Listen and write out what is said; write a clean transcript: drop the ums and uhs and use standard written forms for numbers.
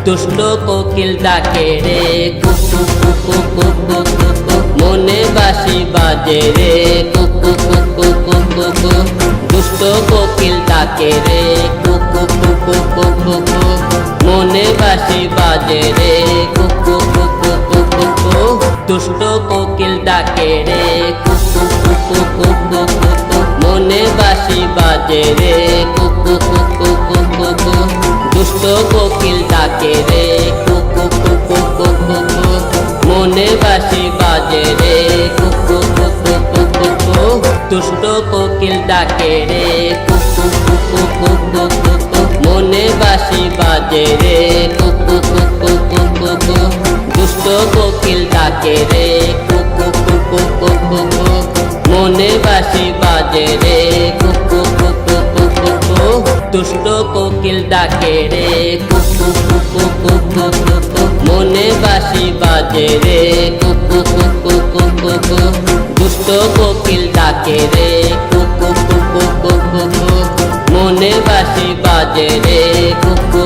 দুষ্ট কোকিল ডাকে রে কুকু কুকু কুকু কুকু, মনে বাঁশি বাজে রে কুকু কুকু কুকু কুকু। দুষ্ট কোকিল ডাকে রে কুকু কুকু কুকু কুকু, মনে বাঁশি বাজে রে কুকু কুকু কুকু কুকু। দুষ্ট কোকিল ডাকে রে কুকু কুকু কুকু কুকু, মনে বাঁশি বাজে রে কুকু কুকু কুকু কুকু। দুষ্ট কোকিল ডাকে রে কুকু কুকু কুকু কুকু, মনে বাঁশি বাজে রে কুকু কুকু কুকু কুকু। দুষ্ট কোকিল ডাকে রে কুকু কুকু কুকু কুকু, মনে বাঁশি বাজে রে কুকু কুকু কুকু কুকু। দুষ্ট কোকিল ডাকে রে কুকু কুকু কুকু কুকু, মনে বাঁশি বাজে রে কুকু কুকু কুকু কুকু। দুষ্ট কোকিল ডাকে রে কুকু কুকু কুকু কুকু, মনে বাঁশি বাজে রে কুকু কুকু কুকু কুকু। দুষ্ট কোকিল ডাকে রে কুকু কুকু কুকু কুকু, মনে বাঁশি বাজে রে কুকু